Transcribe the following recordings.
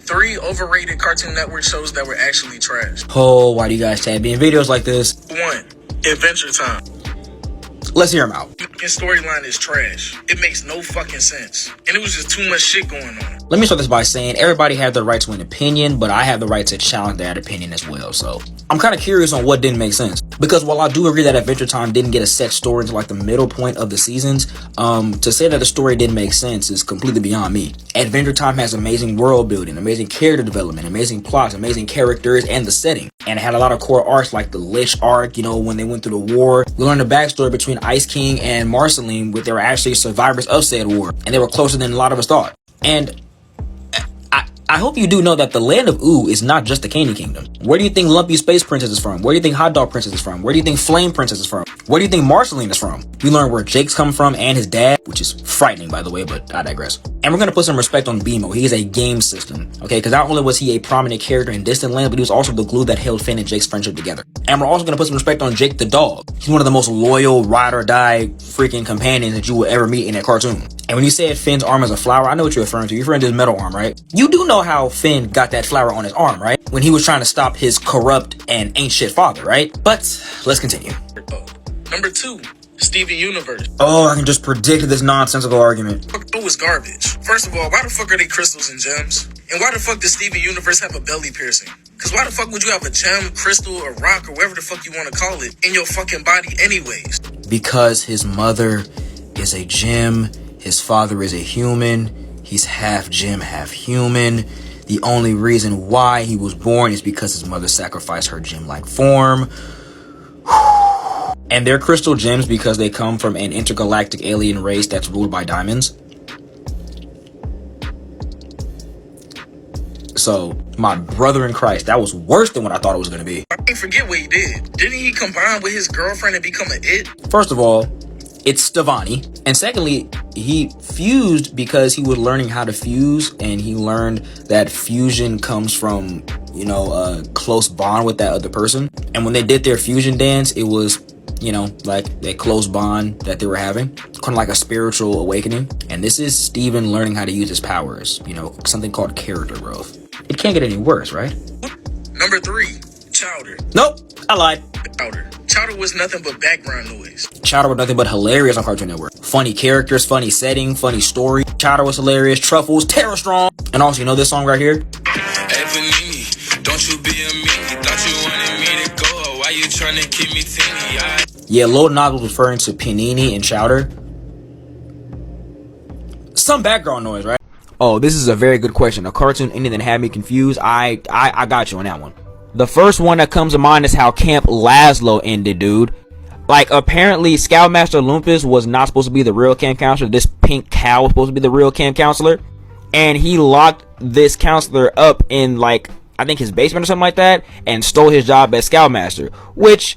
3 overrated Cartoon Network shows that were actually trash. Oh, why do you guys tag me in videos like this? 1. Adventure Time. Let's hear them out. His storyline is trash. It makes no fucking sense. And it was just too much shit going on. Let me start this by saying everybody had the right to an opinion, but I have the right to challenge that opinion as well. So I'm kind of curious on what didn't make sense. Because while I do agree that Adventure Time didn't get a set story until like the middle point of the seasons, to say that the story didn't make sense is completely beyond me. Adventure Time has amazing world building, amazing character development, amazing plots, amazing characters, and the setting. And it had a lot of core arcs like the Lich arc, you know, when they went through the war. We learned the backstory between Ice King and Marceline, but they were actually survivors of said war. And they were closer than a lot of us thought. And I hope you do know that the land of Ooh is not just the Candy Kingdom. Where do you think Lumpy Space Princess is from? Where do you think Hot Dog Princess is from? Where do you think Flame Princess is from? Where do you think Marceline is from? We learned where Jake's come from and his dad, which is frightening by the way, but I digress. And we're gonna put some respect on BMO. He is a game system, okay? Because not only was he a prominent character in Distant Land, but he was also the glue that held Finn and Jake's friendship together. And we're also gonna put some respect on Jake the dog. He's one of the most loyal ride or die freaking companions that you will ever meet in a cartoon. And when you said Finn's arm is a flower, I know what you're referring to. You're referring to his metal arm, right? You do know how Finn got that flower on his arm, right? When he was trying to stop his corrupt and ain't shit father, right? But let's continue. Number 2, Steven Universe. Oh, I can just predict this nonsensical argument. It was garbage. First of all, why the fuck are they crystals and gems? And why the fuck does Steven Universe have a belly piercing? Cause why the fuck would you have a gem, crystal, or rock, or whatever the fuck you want to call it, in your fucking body anyways? Because his mother is a gem, his father is a human, he's half gem, half human. The only reason why he was born is because his mother sacrificed her gem-like form. And they're crystal gems because they come from an intergalactic alien race that's ruled by diamonds. So, my brother in Christ, that was worse than what I thought it was going to be. I can't forget what he did. Didn't he combine with his girlfriend and become an it? First of all, it's Stevani. And secondly, he fused because he was learning how to fuse, and he learned that fusion comes from, you know, a close bond with that other person. And when they did their fusion dance, it was, you know, like that close bond that they were having, kind of like a spiritual awakening. And this is Steven learning how to use his powers, you know, something called character growth. It can't get any worse, right? Number 3, Chowder. Nope, I lied. Chowder was nothing but background noise. Chowder was nothing but hilarious on Cartoon Network. Funny characters, funny setting, funny story. Chowder was hilarious. Truffles, Terror Strong. And also, you know this song right here? Hey, Panini, don't you be a meanie. Thought you wanted me to go. Why you trying to keep me teeny? Yeah, Lil Nog was referring to Panini and Chowder. Some background noise, right? Oh, this is a very good question. A cartoon ending that had me confused. I got you on that one. The first one that comes to mind is how Camp Lazlo ended, dude. Like, apparently, Scoutmaster Lumpus was not supposed to be the real camp counselor. This pink cow was supposed to be the real camp counselor. And he locked this counselor up in, like, I think his basement or something like that, and stole his job as Scoutmaster. Which,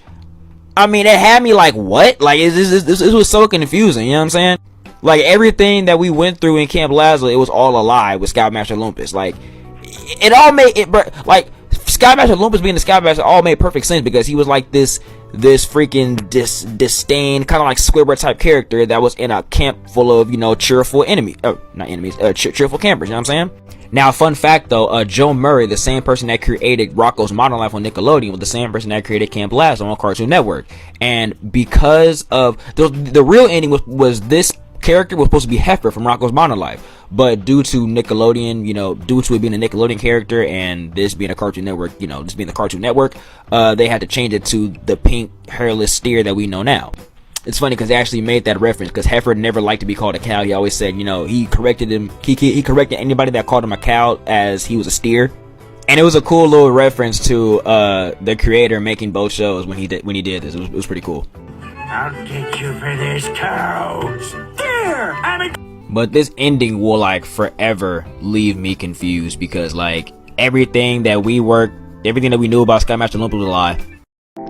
I mean, it had me like, what? Like, this was so confusing, you know what I'm saying? Like, everything that we went through in Camp Lazlo, it was all a lie with Scoutmaster Lumpus. Like, it all made it, like, Scoutmaster Lumpus being the Scoutmaster all made perfect sense because he was like this freaking disdain, kind of like Squidward type character that was in a camp full of, you know, cheerful cheerful campers, you know what I'm saying? Now, fun fact though, Joe Murray, the same person that created Rocko's Modern Life on Nickelodeon, was the same person that created Camp Lazlo on Cartoon Network. And because of the real ending was this character was supposed to be Heifer from Rocko's Modern Life, but due to Nickelodeon, you know, due to it being a Nickelodeon character and this being a Cartoon Network, you know, this being the Cartoon Network, they had to change it to the pink hairless steer that we know now. It's funny because they actually made that reference because Heifer never liked to be called a cow. He always said, you know, he corrected anybody that called him a cow as he was a steer. And it was a cool little reference to the creator making both shows when he did this. It was pretty cool. I'll get you for this, cows. There, But this ending will like forever leave me confused because like everything that we knew about Skymaster Lumpus was a lie.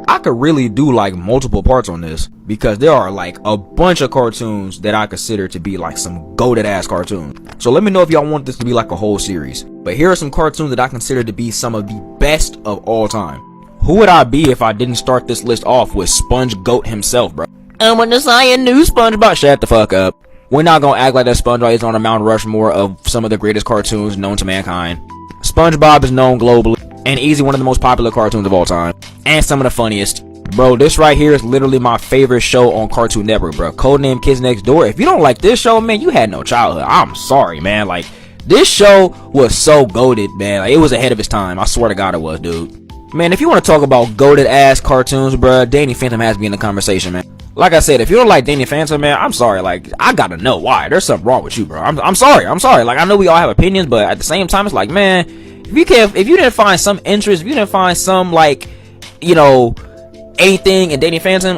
I could really do like multiple parts on this because there are like a bunch of cartoons that I consider to be like some goated ass cartoons. So let me know if y'all want this to be like a whole series. But here are some cartoons that I consider to be some of the best of all time. Who would I be if I didn't start this list off with Sponge Goat himself, bro? I'm a Jasiah new SpongeBob. Shut the fuck up. We're not gonna act like that SpongeBob is on a Mount Rushmore of some of the greatest cartoons known to mankind. SpongeBob is known globally and easily one of the most popular cartoons of all time, and some of the funniest. Bro, this right here is literally my favorite show on Cartoon Network, bro. Codename Kids Next Door. If you don't like this show, man, you had no childhood. I'm sorry, man. Like, this show was so goated, man. Like, it was ahead of its time. I swear to God it was, dude. Man, if you want to talk about goated ass cartoons, bro, Danny Phantom has to be in the conversation, man. Like I said, if you don't like Danny Phantom, man, I'm sorry. Like, I gotta know why. There's something wrong with you, bro. I'm sorry. Like, I know we all have opinions, but at the same time, it's like, man, if you didn't find some interest, if you didn't find some, like, you know, anything in Danny Phantom,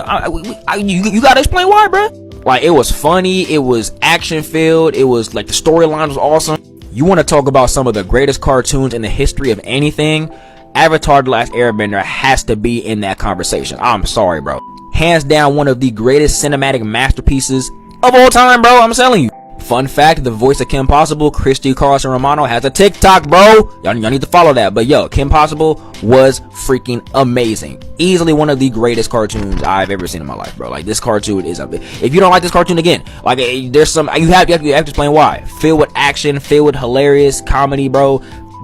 you gotta explain why, bro. Like, it was funny, it was action filled, it was like the storyline was awesome. You want to talk about some of the greatest cartoons in the history of anything? Avatar: The Last Airbender has to be in that conversation. I'm sorry, bro. Hands down, one of the greatest cinematic masterpieces of all time, bro. I'm telling you. Fun fact, the voice of Kim Possible, Christy Carlson Romano, has a TikTok, bro. Y'all need to follow that. But yo, Kim Possible was freaking amazing. Easily one of the greatest cartoons I've ever seen in my life, bro. Like, this cartoon is up there. If you don't like this cartoon, again, like, there's some, you have to explain why. Filled with action, filled with hilarious comedy, bro.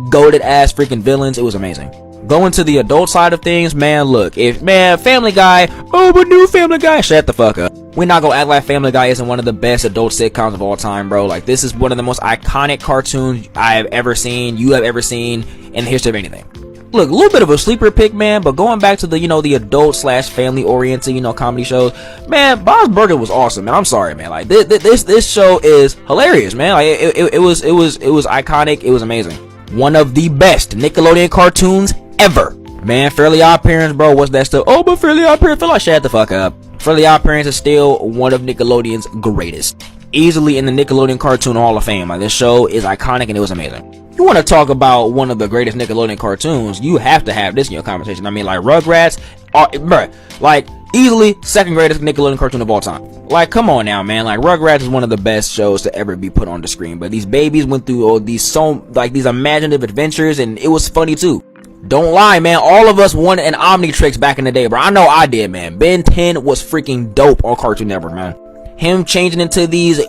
Goated ass freaking villains. It was amazing. Going to the adult side of things, man, look, Family Guy, but new Family Guy, shut the fuck up. We're not gonna act like Family Guy isn't one of the best adult sitcoms of all time, bro. Like, this is one of the most iconic cartoons I have ever seen, you have ever seen in the history of anything. Look, a little bit of a sleeper pick, man, but going back to the, the adult / family oriented, comedy shows, man, Bob's Burger was awesome, man. I'm sorry, man. Like, this show is hilarious, man. Like, it was iconic. It was amazing. One of the best Nickelodeon cartoons ever, man. Fairly Odd Parents, bro. What's that stuff? Oh, but Fairly Odd Parents, feel like shut the fuck up. Fairly Odd Parents is still one of Nickelodeon's greatest, easily in the Nickelodeon Cartoon Hall of Fame. Like, this show is iconic and it was amazing. You want to talk about one of the greatest Nickelodeon cartoons, you have to have this in your conversation. I mean, like, Rugrats, bruh, like, easily second greatest Nickelodeon cartoon of all time. Like, come on now, man. Like, Rugrats is one of the best shows to ever be put on the screen. But these babies went through all these these imaginative adventures, and it was funny too. Don't lie, man. All of us wanted an Omnitrix back in the day, bro. I know I did, man. Ben 10 was freaking dope on Cartoon Network, man. Him changing into these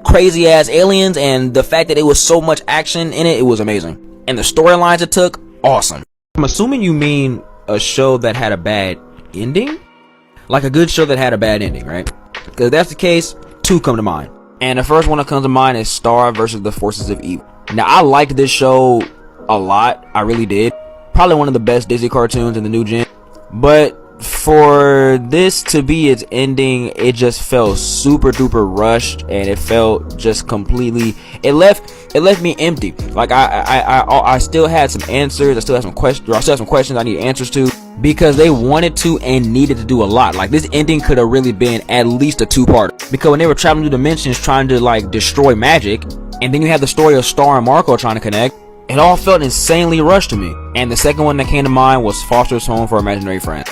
crazy ass aliens, and the fact that it was so much action in it, it was amazing. And the storylines it took, awesome. I'm assuming you mean a show that had a bad ending? Like a good show that had a bad ending, right? Because if that's the case, two come to mind. And the first one that comes to mind is Star versus the Forces of Evil. Now, I liked this show a lot. I really did. Probably one of the best Disney cartoons in the new gen. But for this to be its ending, it just felt super duper rushed, and it felt just completely, it left me empty. Like, I still had some answers, I still had some questions I need answers to, because they wanted to and needed to do a lot. Like, this ending could have really been at least a two-part, because when they were traveling through dimensions trying to, like, destroy magic, and then you have the story of Star and Marco trying to connect, it all felt insanely rushed to me. And the second one that came to mind was Foster's Home for Imaginary Friends.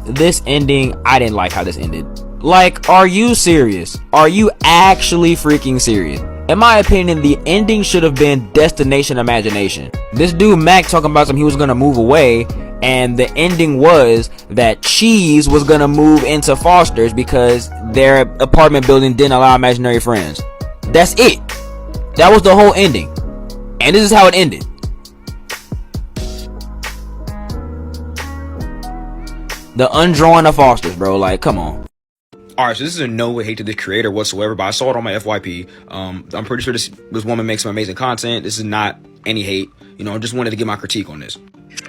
This ending, I didn't like how this ended. Like, are you serious? Are you actually freaking serious? In my opinion, the ending should have been Destination Imagination. This dude Mac talking about he was gonna move away, and the ending was that Cheese was gonna move into Foster's because their apartment building didn't allow imaginary friends. That's it. That was the whole ending. And this is how it ended. The undrawing of Foster's, bro. Like, come on. Alright, so this is a no hate to the creator whatsoever, but I saw it on my FYP. I'm pretty sure this woman makes some amazing content. This is not any hate. I just wanted to get my critique on this.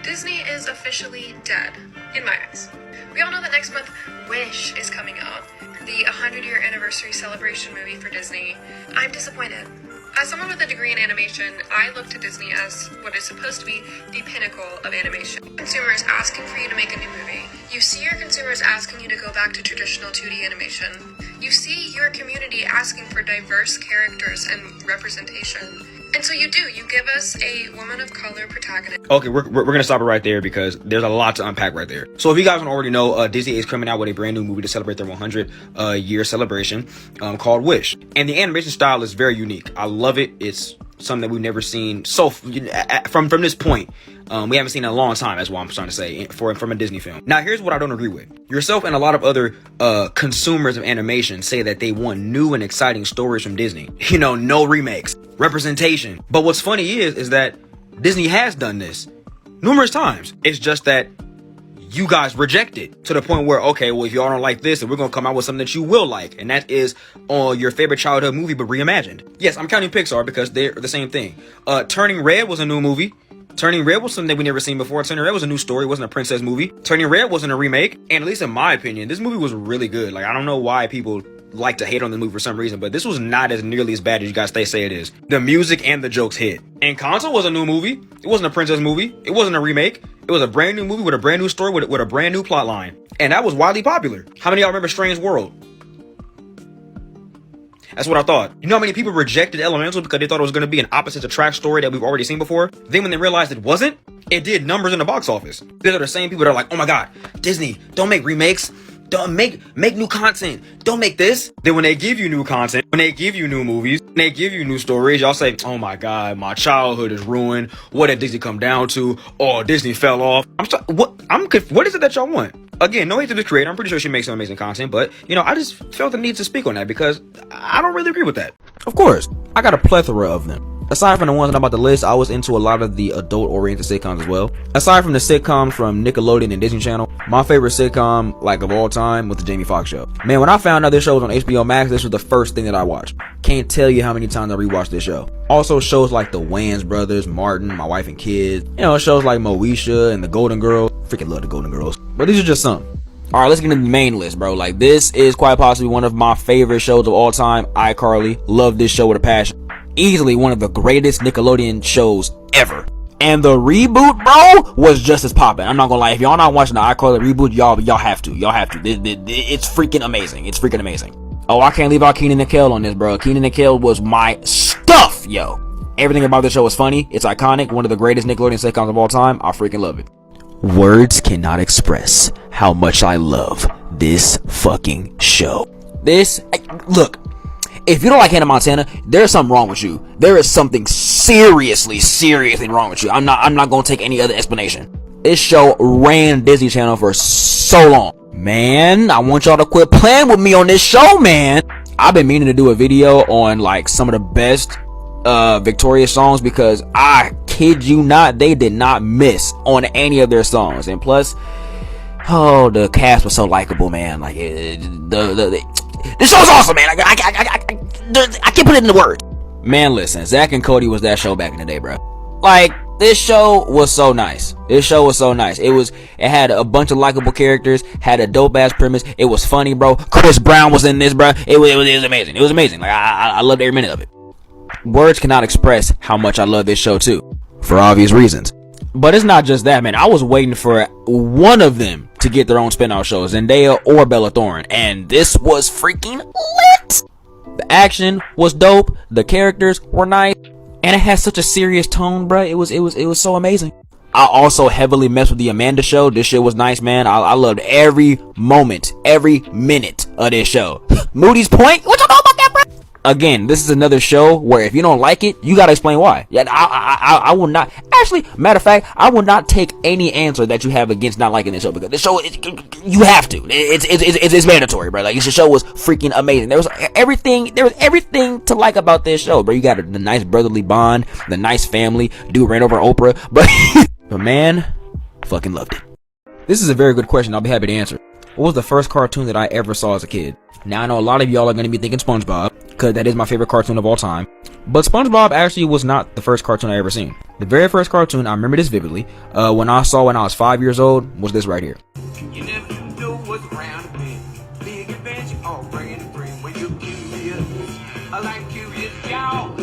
Disney is officially dead, in my eyes. We all know that next month, Wish is coming out. The 100-year anniversary celebration movie for Disney. I'm disappointed. As someone with a degree in animation, I look to Disney as what is supposed to be the pinnacle of animation. Consumers asking for you to make a new movie. You see your consumers asking you to go back to traditional 2D animation. You see your community asking for diverse characters and representation. And so you do. You give us a woman of color protagonist. Okay, we're gonna stop it right there because there's a lot to unpack right there. So if you guys don't already know, Disney is coming out with a brand new movie to celebrate their 100 year celebration called Wish. And the animation style is very unique. I love it. It's something that we've never seen from this point. We haven't seen in a long time, that's what I'm trying to say, from a Disney film. Now, here's what I don't agree with. Yourself and a lot of other consumers of animation say that they want new and exciting stories from Disney. No remakes, representation. But what's funny is that Disney has done this numerous times. It's just that you guys reject it to the point where, okay, well, if y'all don't like this, then we're gonna come out with something that you will like, and that is your favorite childhood movie but reimagined. Yes, I'm counting Pixar because they're the same thing. Turning Red was a new movie. Turning Red was something that we never seen before. Turning Red was a new story. It wasn't a princess movie. Turning Red wasn't a remake. And at least in my opinion, this movie was really good. Like, I don't know why people like to hate on the movie for some reason, but this was not as nearly as bad as you guys say it is. The music and the jokes hit. Encanto was a new movie. It wasn't a princess movie. It wasn't a remake. It was a brand new movie with a brand new story with a brand new plot line. And that was widely popular. How many of y'all remember Strange World? That's what I thought. You know how many people rejected Elemental because they thought it was going to be an opposite attract story that we've already seen before? Then when they realized it wasn't, it did numbers in the box office. These are the same people that are like, oh my god, Disney, don't make remakes. Don't make new content. Don't make this. Then when they give you new content, when they give you new movies, when they give you new stories, y'all say, oh my god, my childhood is ruined. What did Disney come down to? Oh, Disney fell off. What is it that y'all want? Again, no hate to the creator. I'm pretty sure she makes some amazing content, but, you know, I just felt the need to speak on that because I don't really agree with that. Of course, I got a plethora of them. Aside from the ones that I'm about to list, I was into a lot of the adult-oriented sitcoms as well. Aside from the sitcoms from Nickelodeon and Disney Channel, my favorite sitcom, like, of all time was the Jamie Foxx Show. Man, when I found out this show was on HBO Max, this was the first thing that I watched. Can't tell you how many times I rewatched this show. Also, shows like the Wayans Brothers, Martin, My Wife and Kids. You know, shows like Moesha and the Golden Girls. Freaking love the Golden Girls. But these are just some. Alright, let's get into the main list, bro. Like, this is quite possibly one of my favorite shows of all time. iCarly. Love this show with a passion. Easily one of the greatest Nickelodeon shows ever. And the reboot, bro, was just as poppin'. I'm not gonna lie. If y'all not watching the iCarly reboot, y'all have to. Y'all have to. It's freaking amazing. It's freaking amazing. Oh, I can't leave out Kenan and Kel on this, bro. Kenan and Kel was my stuff, yo. Everything about the show is funny. It's iconic. One of the greatest Nickelodeon sitcoms of all time. I freaking love it. Words cannot express how much I love this fucking show. Look, if you don't like Hannah Montana, there's something wrong with you. There is something seriously wrong with you. I'm not gonna take any other explanation. This show ran Disney Channel for so long. Man, I want y'all to quit playing with me on this show, man. I've been meaning to do a video on like some of the best Victoria songs because I kid you not, they did not miss on any of their songs. And plus, oh, the cast was so likable, man. Like the show's awesome, man. I can't put it into words. Man, listen, Zach and Cody was that show back in the day, bro. Like, this show was so nice. It had a bunch of likable characters, had a dope ass premise. It was funny, bro. Chris Brown was in this, bro. It was amazing. It was amazing. Like, I loved every minute of it. Words cannot express how much I love this show too, for obvious reasons. But it's not just that, man. I was waiting for one of them to get their own spin-off shows, Zendaya or Bella Thorne, and this was freaking lit. The action was dope, the characters were nice, and it had such a serious tone, bruh. It was so amazing. I also heavily messed with the Amanda show. This shit was nice, man. I loved every moment, every minute of this show. Moody's Point, what you know about that, bruh? Again, this is another show where if you don't like it, you gotta explain why. Yeah, I will not. Actually, matter of fact, I will not take any answer that you have against not liking this show because this show, you have to. It's mandatory, bro. Like, this show was freaking amazing. There was everything to like about this show, bro. You got the nice brotherly bond, the nice family. Dude ran over Oprah, but man, fucking loved it. This is a very good question. I'll be happy to answer. What was the first cartoon that I ever saw as a kid? Now, I know a lot of y'all are going to be thinking SpongeBob, because that is my favorite cartoon of all time. But SpongeBob actually was not the first cartoon I ever seen. The very first cartoon, I remember this vividly, when I was 5 years old, was this right here. You never know what's around the bend. Big adventure, all bringing the bring. When you're curious, I like curious, y'all.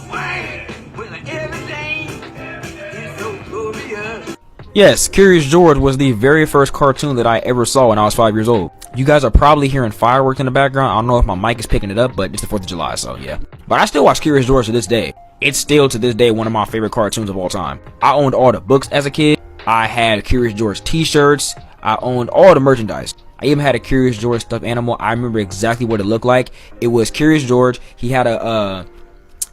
Swag, when everything is so glorious. Yes, Curious George was the very first cartoon that I ever saw when I was 5 years old. You guys are probably hearing fireworks in the background. I don't know if my mic is picking it up, but it's the 4th of July, so yeah. But I still watch Curious George to this day. It's still to this day one of my favorite cartoons of all time. I owned all the books as a kid. I had Curious George t-shirts. I owned all the merchandise. I even had a Curious George stuffed animal. I remember exactly what it looked like. It was Curious George. He had a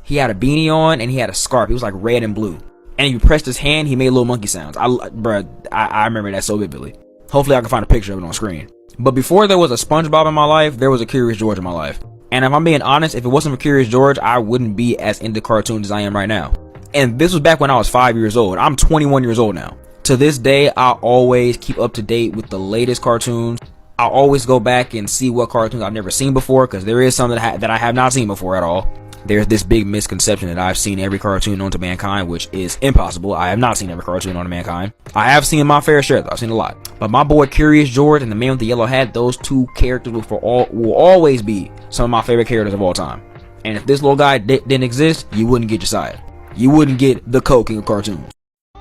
beanie on and he had a scarf. It was like red and blue. And if you pressed his hand, he made little monkey sounds. I remember that so vividly. Hopefully I can find a picture of it on screen. But before there was a SpongeBob in my life, there was a Curious George in my life. And if I'm being honest, if it wasn't for Curious George, I wouldn't be as into cartoons as I am right now. And this was back when I was 5 years old. I'm 21 years old now. To this day, I always keep up to date with the latest cartoons. I always go back and see what cartoons I've never seen before, because there is some that I have not seen before at all. There's this big misconception that I've seen every cartoon known to mankind, which is impossible. I have not seen every cartoon known to mankind. I have seen my fair share, though. I've seen a lot. But my boy Curious George and the man with the yellow hat, those two characters will always be some of my favorite characters of all time. And if this little guy didn't exist, you wouldn't get Jasiah. You wouldn't get the king of cartoons.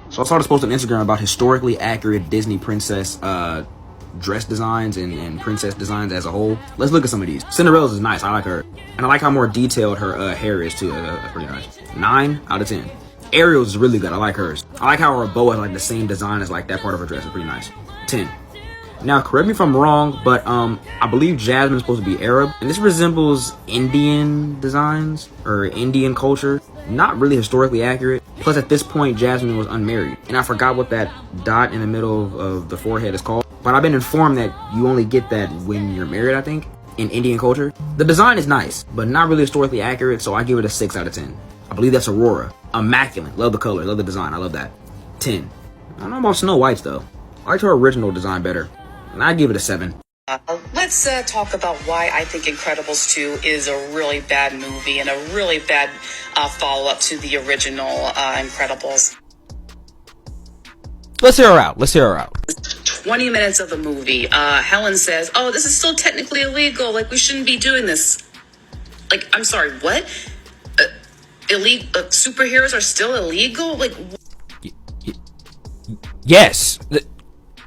So I saw this post on Instagram about historically accurate Disney princess dress designs and princess designs as a whole. Let's look at some of these. Cinderella's is nice. I like her. And I like how more detailed her hair is too. That's pretty nice. 9 out of 10. Ariel's is really good. I like hers. I like how her bow has like the same design as like that part of her dress. It's pretty nice. 10. Now, correct me if I'm wrong, but I believe Jasmine is supposed to be Arab, and this resembles Indian designs or Indian culture. Not really historically accurate. Plus, at this point, Jasmine was unmarried, and I forgot what that dot in the middle of the forehead is called. But I've been informed that you only get that when you're married, I think, in Indian culture. The design is nice, but not really historically accurate, so I give it a 6 out of 10. I believe that's Aurora. Immaculate. Love the color. Love the design. I love that. 10. I don't know about Snow White's, though. I liked her original design better. And I give it a 7. Let's talk about why I think Incredibles 2 is a really bad movie and a really bad follow-up to the original Incredibles. Let's hear her out. 20 minutes of the movie, Helen says, oh, this is still technically illegal. Like, we shouldn't be doing this. Like, I'm sorry, what? Superheroes are still illegal? Like, yes,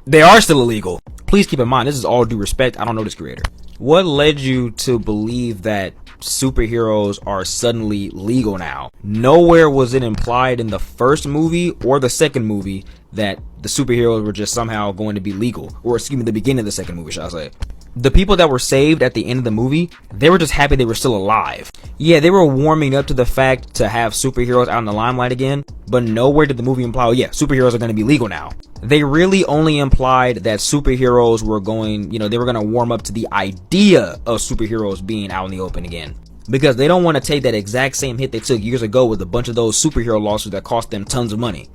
they are still illegal. Please keep in mind, this is all due respect. I don't know this creator. What led you to believe that superheroes are suddenly legal now? Nowhere was it implied in the first movie or the second movie that the superheroes were just somehow going to be legal. Or excuse me, the beginning of the second movie, shall I say. The people that were saved at the end of the movie, they were just happy they were still alive. Yeah, they were warming up to the fact to have superheroes out in the limelight again, but nowhere did the movie imply, oh yeah, superheroes are going to be legal now. They really only implied that superheroes were going, they were going to warm up to the idea of superheroes being out in the open again. Because they don't want to take that exact same hit they took years ago with a bunch of those superhero lawsuits that cost them tons of money.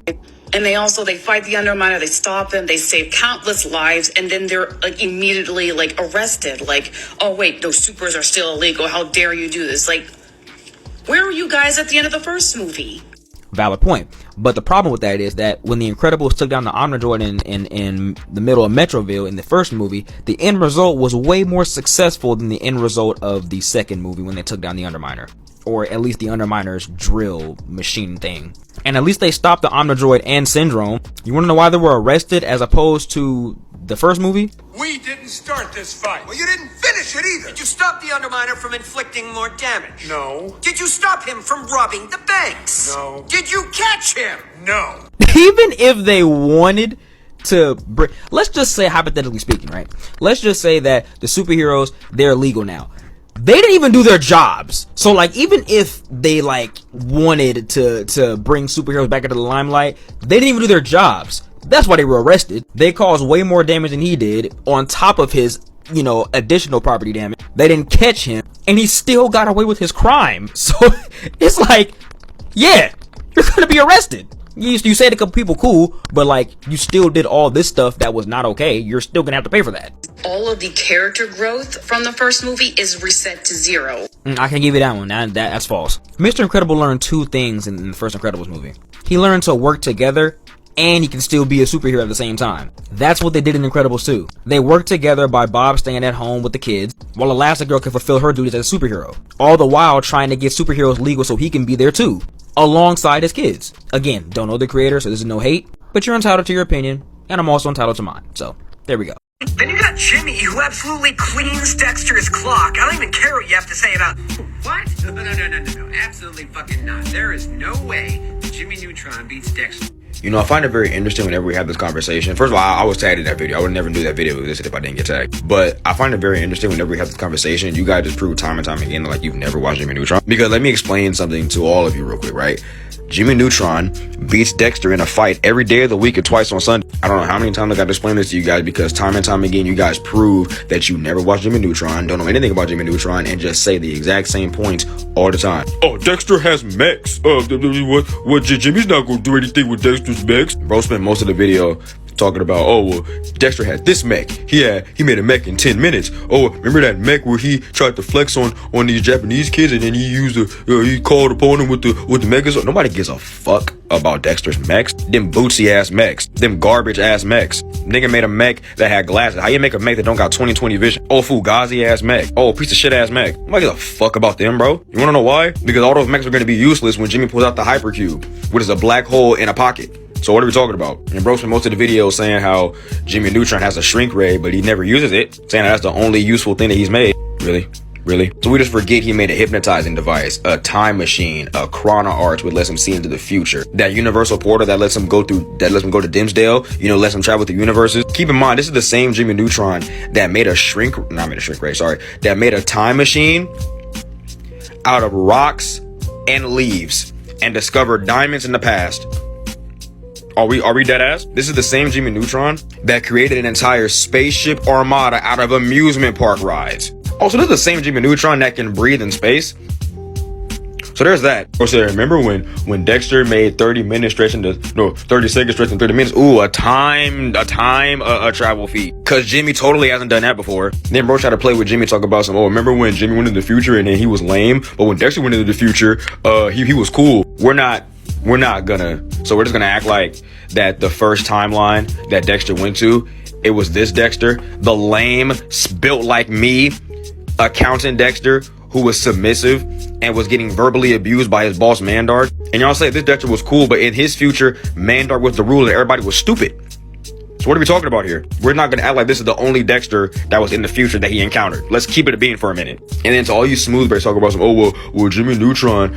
And they fight the Underminer, they stop them, they save countless lives, and then they're like immediately like arrested. Like, oh wait, those supers are still illegal. How dare you do this? Like, where were you guys at the end of the first movie? Valid point. But the problem with that is that when the Incredibles took down the Omnidroid in the middle of Metroville in the first movie, the end result was way more successful than the end result of the second movie when they took down the Underminer. Or at least the Underminer's drill machine thing. And at least they stopped the Omnidroid and Syndrome. You want to know why they were arrested as opposed to the first movie? We didn't start this fight. Well, you didn't finish it either. Did you stop the Underminer from inflicting more damage? No. Did you stop him from robbing the banks? No. Did you catch him? No. Even if they wanted to let's just say, hypothetically speaking, right? Let's just say that the superheroes, they're legal now. They didn't even do their jobs. So like, even if they like wanted to bring superheroes back into the limelight, they didn't even do their jobs. That's why they were arrested. They caused way more damage than he did on top of his, additional property damage. They didn't catch him and he still got away with his crime. So it's like, yeah, you're gonna be arrested. You said a couple people cool, but like, you still did all this stuff that was not okay. You're still gonna have to pay for that. All of the character growth from the first movie is reset to 0. I can give you that one. That's false. Mr. Incredible learned 2 things in the first Incredibles movie. He learned to work together, and he can still be a superhero at the same time. That's what they did in Incredibles 2. They worked together by Bob staying at home with the kids, while Elastigirl can fulfill her duties as a superhero. All the while trying to get superheroes legal so he can be there too, alongside his kids. Again, don't know the creator, so this is no hate, but you're entitled to your opinion, and I'm also entitled to mine. So, there we go. Then you got Jimmy, who absolutely cleans Dexter's clock. I don't even care what you have to say about... What? No. Absolutely fucking not. There is no way that Jimmy Neutron beats Dexter. I find it very interesting whenever we have this conversation. First of all, I was tagged in that video. I would never do that video if I didn't get tagged. But I find it very interesting whenever we have this conversation. You guys just prove time and time again that like you've never watched Jimmy Neutron. Because let me explain something to all of you real quick, right? Jimmy Neutron beats Dexter in a fight every day of the week and twice on Sunday. I don't know how many times I got to explain this to you guys, because time and time again, you guys prove that you never watched Jimmy Neutron, don't know anything about Jimmy Neutron, and just say the exact same points all the time. Oh, Dexter has mechs. What? Jimmy's not gonna do anything with Dexter's mechs. Bro spent most of the video talking about, oh, well, Dexter had this mech. He made a mech in 10 minutes. Oh, remember that mech where he tried to flex on these Japanese kids, and then he used he called upon them with the megas. Nobody gives a fuck about Dexter's mechs. Them bootsy ass mechs. Them garbage ass mechs. Nigga made a mech that had glasses. How you make a mech that don't got 20/20 vision? Oh, fugazi ass mech. Oh, piece of shit ass mech. Nobody gives a fuck about them, bro. You wanna know why? Because all those mechs are gonna be useless when Jimmy pulls out the hypercube, which is a black hole in a pocket. So what are we talking about? And bro spent most of the video saying how Jimmy Neutron has a shrink ray, but he never uses it, saying that's the only useful thing that he's made. Really? So we just forget he made a hypnotizing device, a time machine, a chrono arch which lets him see into the future, that universal portal that lets him go to Dimsdale, lets him travel through universes. Keep in mind, this is the same Jimmy Neutron that made that made a time machine out of rocks and leaves and discovered diamonds in the past. Are we dead ass? This is the same Jimmy Neutron that created an entire spaceship armada out of amusement park rides. Also, this is the same Jimmy Neutron that can breathe in space. So there's that. Also, remember when Dexter made 30 seconds stretch into 30 minutes? Ooh, a time travel feat. Cause Jimmy totally hasn't done that before. Then bro tried to play with Jimmy, talk about remember when Jimmy went into the future and then he was lame? But when Dexter went into the future, he was cool. We're just gonna act like that the first timeline that Dexter went to, it was this Dexter, the lame, built like me, accountant Dexter, who was submissive and was getting verbally abused by his boss Mandark. And y'all say this Dexter was cool, but in his future, Mandark was the ruler and everybody was stupid. So what are we talking about here? We're not gonna act like this is the only Dexter that was in the future that he encountered. Let's keep it a bean for a minute. And then to all you smoothbears talk about well Jimmy Neutron,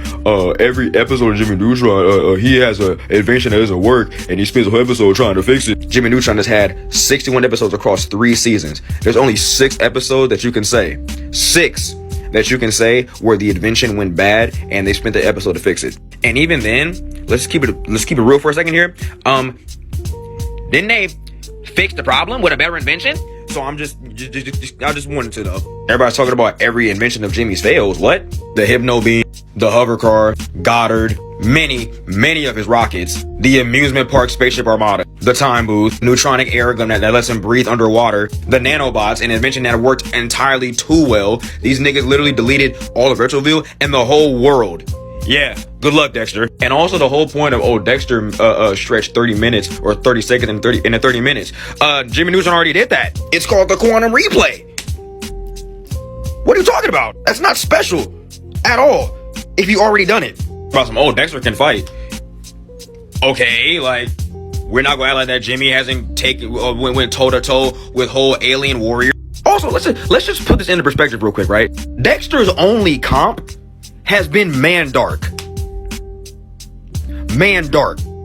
every episode of Jimmy Neutron, he has an invention that doesn't work and he spends a whole episode trying to fix it. Jimmy Neutron has had 61 episodes across 3 seasons. There's only 6 episodes that you can say. 6 that you can say where the invention went bad and they spent the episode to fix it. And even then, let's keep it real for a second here. Didn't they fix the problem with a better invention? So I just wanted to know. Everybody's talking about every invention of Jimmy's fails. What? The Hypno Beam, the hover car, Goddard, many of his rockets, the amusement park spaceship armada, the time booth, neutronic air gun that lets him breathe underwater, the nanobots, an invention that worked entirely too well. These niggas literally deleted all of Retroville and the whole world. Yeah, good luck, Dexter. And also the whole point of Dexter stretched 30 minutes or 30 seconds in 30 minutes. Jimmy Neutron already did that. It's called the quantum replay. What are you talking about? That's not special at all. If you already done it. About Dexter can fight. Okay, like we're not gonna act like that Jimmy hasn't went toe to toe with whole alien warrior. Also, let's just put this into perspective real quick, right? Dexter's only comp has been Mandark,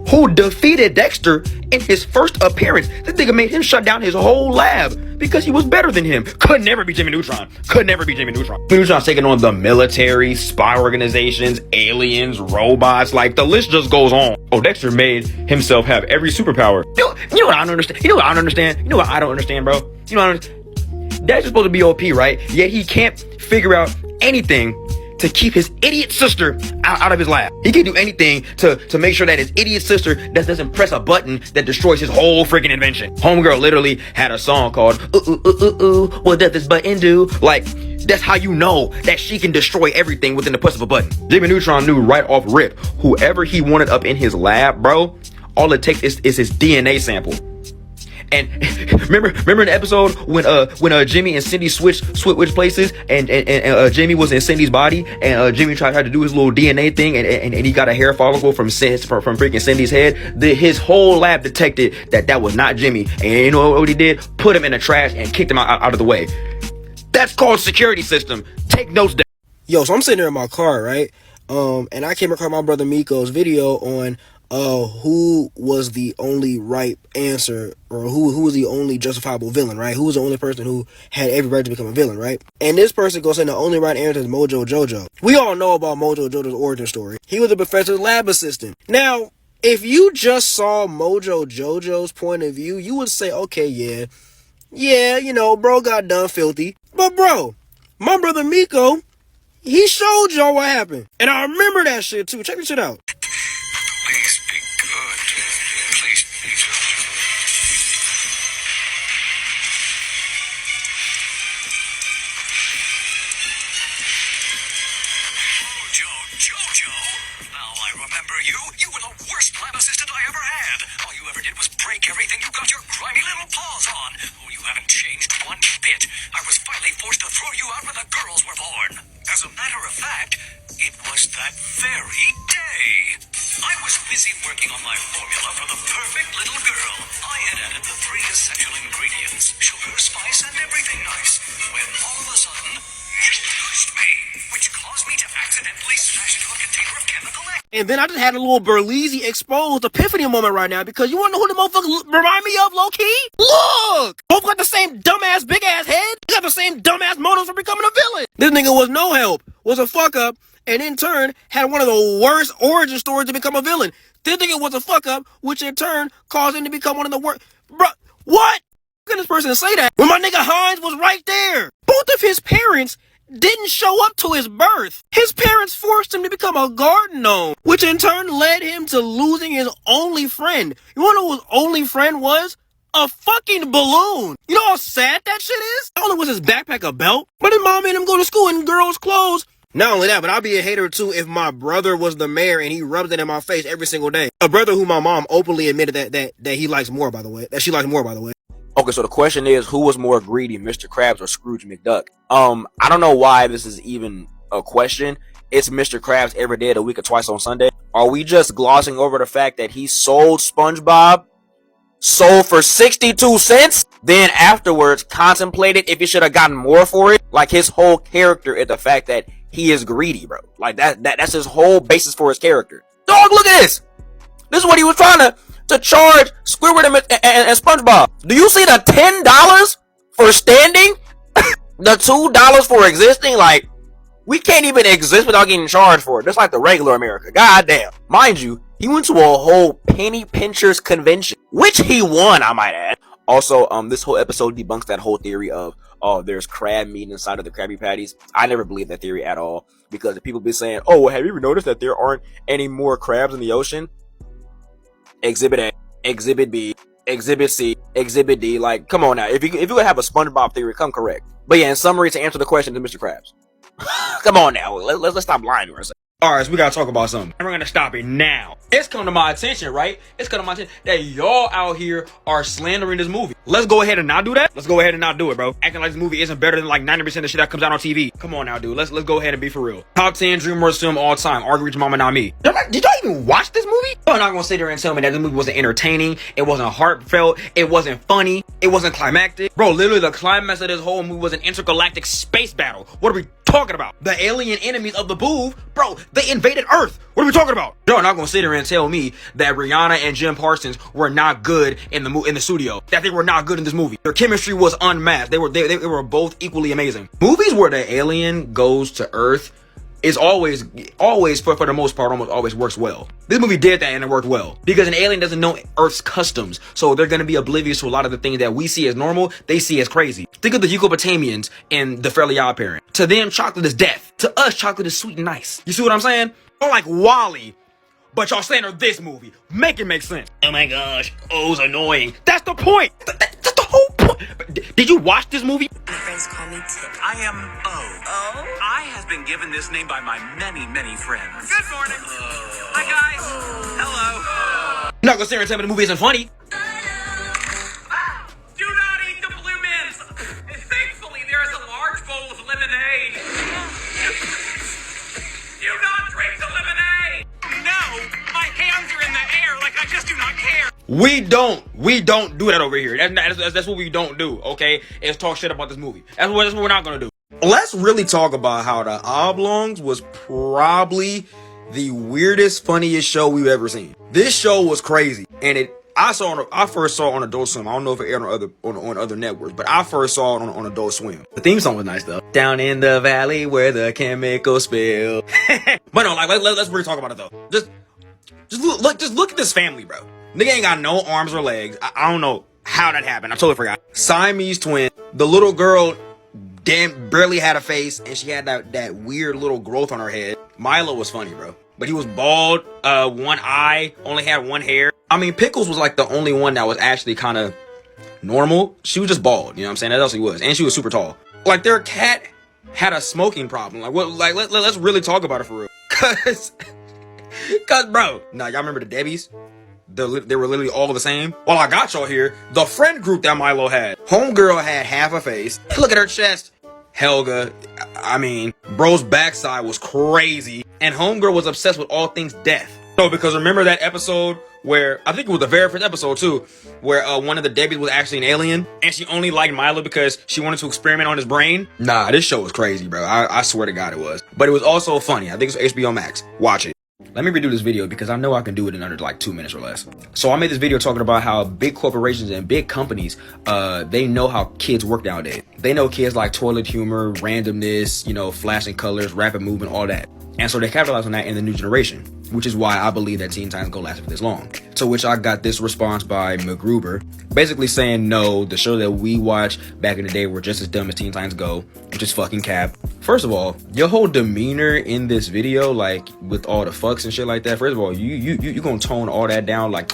who defeated Dexter in his first appearance. This nigga made him shut down his whole lab because he was better than him. Could never be Jimmy Neutron. Jimmy Neutron's taking on the military, spy organizations, aliens, robots, like the list just goes on. Dexter made himself have every superpower. You know what I don't understand? You know what I don't understand, bro? You know what I understand? Dexter's supposed to be OP, right? Yet he can't figure out anything to keep his idiot sister out of his lab. He can do anything to make sure that his idiot sister doesn't press a button that destroys his whole freaking invention. Homegirl literally had a song called what does this button do? Like, that's how you know that she can destroy everything within the push of a button. Jimmy Neutron knew right off rip, whoever he wanted up in his lab, bro, all it takes is his DNA sample. And remember in the episode when Jimmy and Cindy switched places and Jimmy was in Cindy's body and Jimmy tried to do his little DNA thing and he got a hair follicle from freaking Cindy's head. His whole lab detected that was not Jimmy, and you know what he did? Put him in the trash and kicked him out of the way. That's called security system. Take notes down. Yo, so I'm sitting there in my car, right? And I came across my brother Miko's video on who was the only right answer, or who was the only justifiable villain, right? Who was the only person who had every right to become a villain, right? And this person goes saying the only right answer is Mojo Jojo. We all know about Mojo Jojo's origin story. He was a professor's lab assistant. Now, if you just saw Mojo Jojo's point of view, you would say, okay, yeah, you know, bro got done filthy. But bro, my brother Miko, he showed y'all what happened. And I remember that shit too. Check this shit out. Please be good. Please be good. Jojo. Now I remember you. You were the worst lab assistant I ever had. All you ever did was break everything you got your grimy little paws on. Oh, you haven't changed one bit. I was finally forced to throw you out when the girls were born. As a matter of fact, it was that very day. I was busy working on my formula for the perfect little girl. I had added the 3 essential ingredients, sugar, spice, and everything nice, when all of a sudden, you pushed me, which caused me to accidentally smash into a container of chemical X. And then I just had a little Berleezy exposed epiphany moment right now, because you wanna know who the motherfuckers remind me of, low-key? Look! Both got the same dumbass big-ass head. They got the same dumbass motives for becoming a villain. This nigga was no help, was a fuck-up, and in turn, had one of the worst origin stories to become a villain. This nigga was a fuck-up, which in turn caused him to become one of the worst. Bruh, what? How can this person say that when my nigga Hines was right there? Both of his parents didn't show up to his birth. His parents forced him to become a garden gnome, which in turn led him to losing his only friend. You wanna know who his only friend was? A fucking balloon. You know how sad that shit is? Not only was his backpack a belt, but his mom made him go to school in girls' clothes. Not only that, but I'd be a hater too if my brother was the mayor and he rubs it in my face every single day. A brother who my mom openly admitted that he likes more, by the way. That she likes more, by the way. Okay, so the question is, who was more greedy, Mr. Krabs or Scrooge McDuck? I don't know why this is even a question. It's Mr. Krabs every day of the week or twice on Sunday. Are we just glossing over the fact that he sold SpongeBob, sold for 62 cents, then afterwards contemplated if he should have gotten more for it? Like, his whole character is the fact that he is greedy, bro. Like, that's his whole basis for his character. Dog, look at this. This is what he was trying to charge Squidward and SpongeBob. Do you see the $10 for standing? The $2 for existing? Like, we can't even exist without getting charged for it. Just like the regular America. God damn. Mind you, he went to a whole penny pinchers convention, which he won, I might add. Also, this whole episode debunks that whole theory of, oh, there's crab meat inside of the Krabby Patties. I never believed that theory at all, because if people be saying, oh, well, have you ever noticed that there aren't any more crabs in the ocean? Exhibit A, Exhibit B, Exhibit C, Exhibit D. Like, come on now. If you have a SpongeBob theory, come correct. But yeah, in summary, to answer the question to Mr. Krabs. Come on now. Let's stop lying to ourselves. Alright, so we gotta talk about something. And we're gonna stop it now. It's come to my attention, right? It's come to my attention that y'all out here are slandering this movie. Let's go ahead and not do that. Let's go ahead and not do it, bro. Acting like this movie isn't better than like 90% of the shit that comes out on TV. Come on now, dude. Let's go ahead and be for real. Top 10 DreamWorks film all time. Argue with your mama, not me. Did y'all even watch this movie? Y'all not gonna sit there and tell me that this movie wasn't entertaining. It wasn't heartfelt. It wasn't funny. It wasn't climactic. Bro, literally the climax of this whole movie was an intergalactic space battle. What are we talking about? The alien enemies of the Boov, bro, they invaded Earth. What are we talking about? Y'all not gonna sit here and tell me that Rihanna and Jim Parsons were not good in the studio. That they were not good in this movie. Their chemistry was unmatched. They were both equally amazing. Movies where the alien goes to Earth is always for the most part almost always works well. This movie did that and it worked well because an alien doesn't know Earth's customs, so they're gonna be oblivious to a lot of the things that we see as normal. They see as crazy. Think of the Yucatanians in The Fairly Odd Parent. To them, chocolate is death. To us, chocolate is sweet and nice. You see what I'm saying? Or like Wally, but y'all slander this movie. Make it make sense. Oh my gosh, O's annoying. That's the point. That's the whole point. Did you watch this movie? My friends call me Tip. I am O. O? I have been given this name by my many, many friends. Good morning. Hi, guys. Hello. You're not gonna sit here and tell me the movie isn't funny. Do not eat the blue mints. Thankfully, there is a large bowl of lemonade. Do not drink the lemonade. No, my hands are in the air like I just do not care. We don't do that over here. That's what we don't do, okay? Is talk shit about this movie. That's what we're not gonna do. Let's really talk about how the Oblongs was probably the weirdest, funniest show we've ever seen. This show was crazy, and I first saw it on Adult Swim. I don't know if it aired on other networks, but I first saw it on Adult Swim. The theme song was nice though. Down in the valley where the chemicals spill. But no, like let's really talk about it though. Just look at this family, bro. Nigga ain't got no arms or legs. I don't know how that happened. I totally forgot. Siamese twin. The little girl barely had a face, and she had that weird little growth on her head. Milo was funny, bro. But he was bald, one eye, only had one hair. I mean, Pickles was like the only one that was actually kind of normal. She was just bald, you know what I'm saying? That's all she was. And she was super tall. Like, their cat had a smoking problem. Like, what? Like, let's really talk about it for real. Cause, bro. Nah, y'all remember the Debbies? They were literally all the same. Well, I got y'all here. The friend group that Milo had. Homegirl had half a face. Look at her chest. Helga, I mean, bro's backside was crazy. And Homegirl was obsessed with all things death. No, because remember that episode where, I think it was the very first episode too, where one of the Debbies was actually an alien, and she only liked Milo because she wanted to experiment on his brain? Nah, this show was crazy, bro. I swear to God it was. But it was also funny. I think it's HBO Max. Watch it. Let me redo this video because I know I can do it in under like 2 minutes or less. So I made this video talking about how big corporations and big companies, they know how kids work nowadays. They know kids like toilet humor, randomness, you know, flashing colors, rapid movement, all that. And so they capitalize on that in the new generation, which is why I believe that Teen Titans Go lasted for this long. To which I got this response by McGruber, basically saying, no, the show that we watched back in the day were just as dumb as Teen Titans Go, which is fucking cap. First of all, your whole demeanor in this video, like with all the fucks and shit like that, first of all, you gonna tone all that down like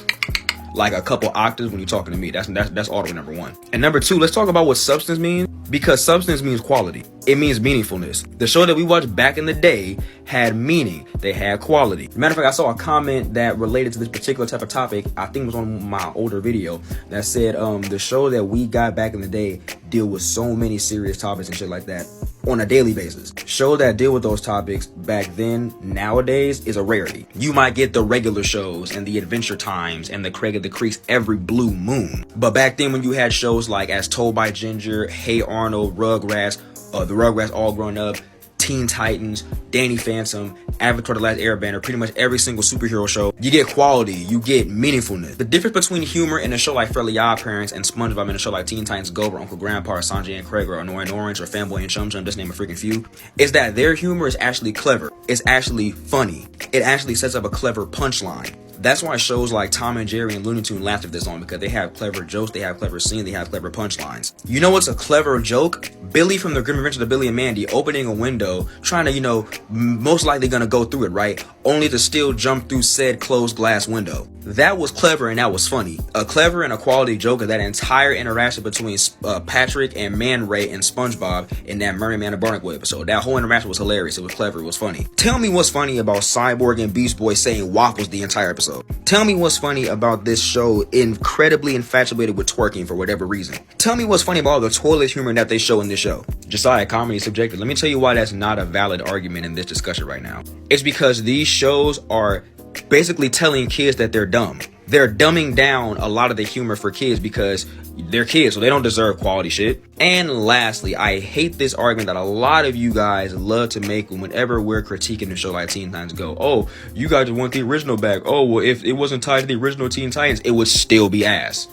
a couple octaves when you're talking to me. That's order number one. And number two, let's talk about what substance means, because substance means quality. It means meaningfulness. The show that we watched back in the day had meaning. They had quality. Matter of fact, I saw a comment that related to this particular type of topic. I think it was on my older video that said, the show that we got back in the day deal with so many serious topics and shit like that on a daily basis. Shows that deal with those topics back then, nowadays, is a rarity. You might get the regular shows and the Adventure Times and the Craig of the Creeks every blue moon. But back then when you had shows like As Told by Ginger, Hey Arnold, Rugrats, the Rugrats All Grown Up, Teen Titans, Danny Phantom, Avatar The Last Airbender, pretty much every single superhero show, you get quality, you get meaningfulness. The difference between humor in a show like Fairly Odd Parents and SpongeBob in a show like Teen Titans Go, or Uncle Grandpa, or Sanjay and Craig, or Annoying Orange, or Fanboy and Chum Chum, just name a freaking few, is that their humor is actually clever. It's actually funny. It actually sets up a clever punchline. That's why shows like Tom and Jerry and Looney Tunes lasted this long, because they have clever jokes, they have clever scenes, they have clever punchlines. You know what's a clever joke? Billy from The Grim Adventures of Billy and Mandy opening a window, trying to, you know, most likely gonna go through it, right? Only to still jump through said closed glass window. That was clever and that was funny. A clever and a quality joke of that entire interaction between Patrick and Man Ray and SpongeBob in that Mermaid Man and Barnacle episode. That whole interaction was hilarious. It was clever. It was funny. Tell me what's funny about Cyborg and Beast Boy saying waffles the entire episode. Tell me what's funny about this show incredibly infatuated with twerking for whatever reason. Tell me what's funny about all the toilet humor that they show in this show. Jasiah, comedy is subjective. Let me tell you why that's not a valid argument in this discussion right now. It's because these shows are basically telling kids that they're dumb. They're dumbing down a lot of the humor for kids because they're kids, so they don't deserve quality shit. And lastly, I hate this argument that a lot of you guys love to make whenever we're critiquing the show like Teen Titans Go. Oh, you guys want the original back. Oh, well, if it wasn't tied to the original Teen Titans, it would still be ass.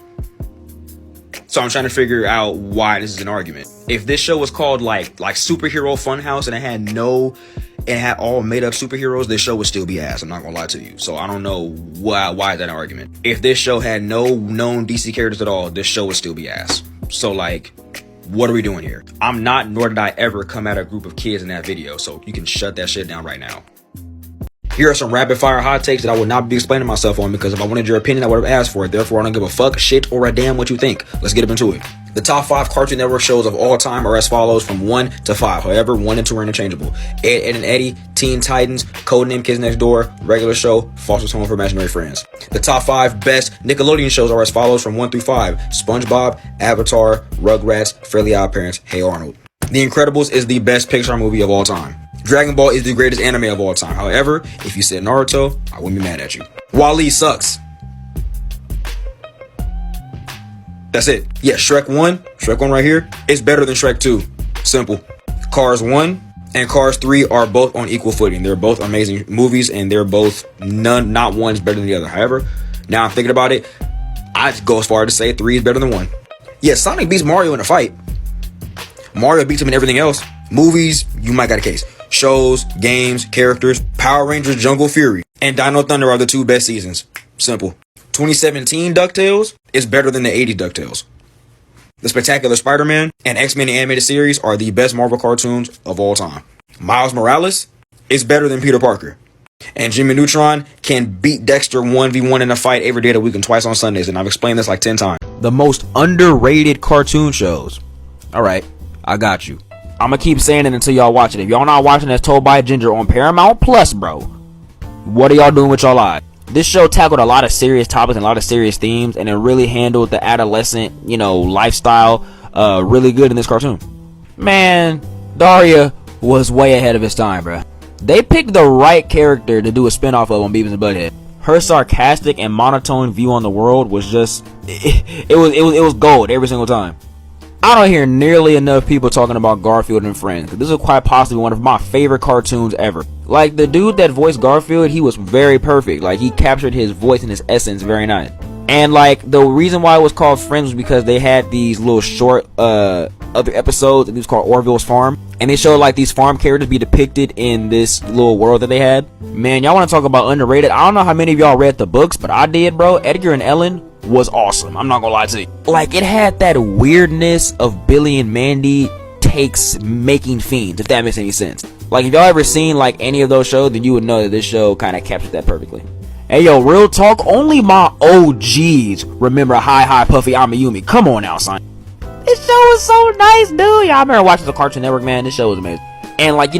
So I'm trying to figure out why this is an argument. If this show was called like Superhero Funhouse and it had all made up superheroes, this show would still be ass. I'm not gonna lie to you. So I don't know why is that an argument. If this show had no known DC characters at all, this show would still be ass. So like, what are we doing here? I'm not, nor did I ever come at a group of kids in that video. So you can shut that shit down right now. Here are some rapid fire hot takes that I would not be explaining myself on, because if I wanted your opinion, I would have asked for it. Therefore, I don't give a fuck, shit, or a damn what you think. Let's get up into it. The top 5 Cartoon Network shows of all time are as follows from 1 to 5. However, 1 and 2 are interchangeable. Ed, and Eddie, Teen Titans, Codename Kids Next Door, Regular Show, Foster's Home for Imaginary Friends. The top 5 best Nickelodeon shows are as follows from 1 through 5. SpongeBob, Avatar, Rugrats, Fairly Odd Parents, Hey Arnold. The Incredibles is the best Pixar movie of all time. Dragon Ball is the greatest anime of all time. However, if you said Naruto, I wouldn't be mad at you. WALL-E sucks. That's it. Yeah, Shrek 1 right here, is better than Shrek 2. Simple. Cars 1 and Cars 3 are both on equal footing. They're both amazing movies, and they're both not one's better than the other. However, now I'm thinking about it, I'd go as far to say 3 is better than 1. Yeah, Sonic beats Mario in a fight. Mario beats him in everything else. Movies, you might got a case. Shows, games, characters, Power Rangers, Jungle Fury, and Dino Thunder are the 2 best seasons. Simple. 2017 DuckTales is better than the 80s DuckTales. The Spectacular Spider-Man and X-Men animated series are the best Marvel cartoons of all time. Miles Morales is better than Peter Parker. And Jimmy Neutron can beat Dexter 1v1 in a fight every day of the week and twice on Sundays, and I've explained this like 10 times. The most underrated cartoon shows. Alright, I got you. I'm gonna keep saying it until y'all watch it. If y'all not watching As Told by Ginger on Paramount Plus, bro, what are y'all doing with y'all lives? This show tackled a lot of serious topics and a lot of serious themes, and it really handled the adolescent, lifestyle really good in this cartoon. Man, Daria was way ahead of its time, bro. They picked the right character to do a spinoff of on Beavis and Butthead. Her sarcastic and monotone view on the world was just, it was gold every single time. I don't hear nearly enough people talking about Garfield and Friends. This is quite possibly one of my favorite cartoons ever. Like, the dude that voiced Garfield, he was very perfect. Like, he captured his voice and his essence very nice. And like, the reason why it was called Friends was because they had these little short other episodes, and it was called Orville's Farm, and they showed like these farm characters be depicted in this little world that they had. Man, y'all want to talk about underrated? I don't know how many of y'all read the books, but I did, bro. Edgar and Ellen was awesome. I'm not gonna lie to you. Like, it had that weirdness of Billy and Mandy takes making fiends, if that makes any sense. Like, if y'all ever seen like any of those shows, then you would know that this show kind of captured that perfectly. Hey yo, real talk, only my OGs remember Hi Puffy Amayumi. Come on now, son. This show was so nice, dude. Y'all remember watching the Cartoon Network, man. This show was amazing. And like, the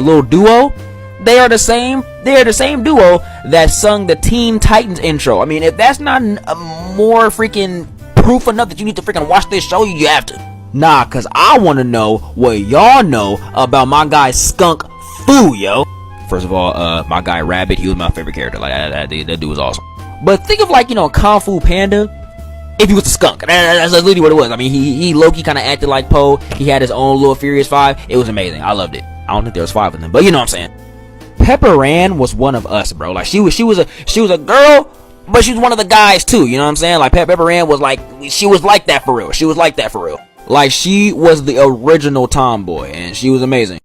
little duo, they are the same duo that sung the Teen Titans intro. I mean, if that's not more freaking proof enough that you need to freaking watch this show, you have to. Nah, cause I wanna know what y'all know about my guy Skunk Fu, yo. First of all, my guy Rabbit, he was my favorite character. Like, that dude was awesome. But think of like, Kung Fu Panda, if he was a skunk. That's literally what it was. I mean, he low-key kind of acted like Poe. He had his own little Furious 5. It was amazing. I loved it. I don't think there was 5 of them, but you know what I'm saying. Pepper Ann was one of us, bro. Like, she was a girl, but she was one of the guys too. You know what I'm saying? Like, Pepper Ann was like, she was like that for real. She was like that for real. Like, she was the original tomboy, and she was amazing.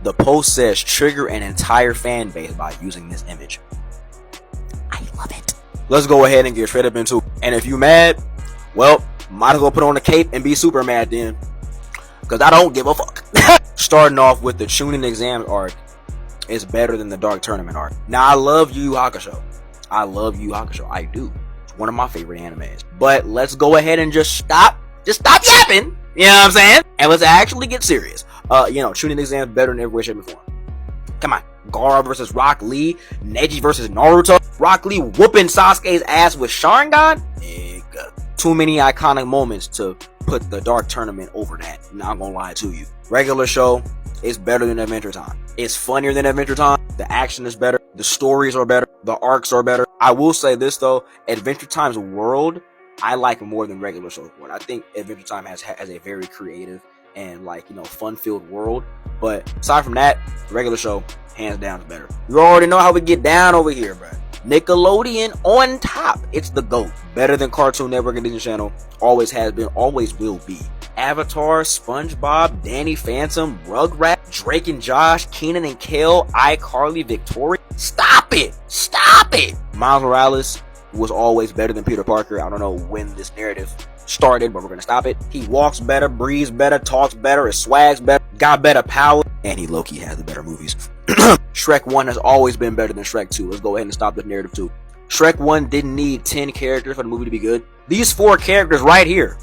The post says trigger an entire fan base by using this image. I love it. Let's go ahead and get straight up into it. And if you mad, well, might as well put on a cape and be super mad then. Because I don't give a fuck. Starting off with the Chunin exams arc is better than the Dark Tournament arc. Now, I love Yu Yu Hakusho. I do. It's one of my favorite animes. But let's go ahead and just stop yapping. You know what I'm saying? And let's actually get serious. Chunin exams better than every way, shape, and form. Come on. Gaara versus Rock Lee. Neji versus Naruto. Rock Lee whooping Sasuke's ass with Sharingan. Too many iconic moments to put the Dark Tournament over that. Not gonna lie to you. Regular show is better than Adventure Time. It's funnier than Adventure Time. The action is better. The stories are better. The arcs are better. I will say this though. Adventure Time's world, I like more than regular show's world. I think Adventure Time has a very creative and fun-filled world. But aside from that, the regular show, hands down, is better. You already know how we get down over here, bro. Nickelodeon on top. It's the GOAT. Better than Cartoon Network and Disney Channel. Always has been, always will be. Avatar, SpongeBob, Danny Phantom, Rugrats, Drake and Josh, Kenan and Kel, iCarly, Victoria. Stop it! Miles Morales was always better than Peter Parker. I don't know when this narrative started, but we're gonna stop it. He walks better, breathes better, talks better, his swag's better, got better power, and he low-key has the better movies. Shrek 1 has always been better than Shrek 2. Let's go ahead and stop this narrative too. Shrek 1 didn't need 10 characters for the movie to be good. These 4 characters right here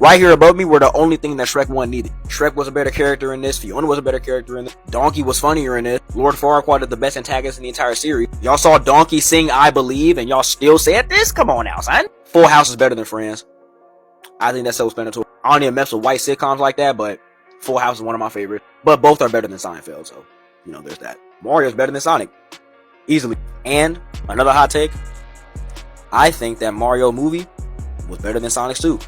above me were the only thing that Shrek 1 needed. Shrek was a better character in this. Fiona was a better character in this. Donkey was funnier in this. Lord Farquaad is the best antagonist in the entire series. Y'all saw Donkey sing I Believe and y'all still said this? Come on now, son. Full House is better than Friends. I think that's self-explanatory. I don't even mess with white sitcoms like that, but Full House is one of my favorites. But both are better than Seinfeld, so, there's that. Mario's better than Sonic. Easily. And, another hot take, I think that Mario movie was better than Sonic's 2.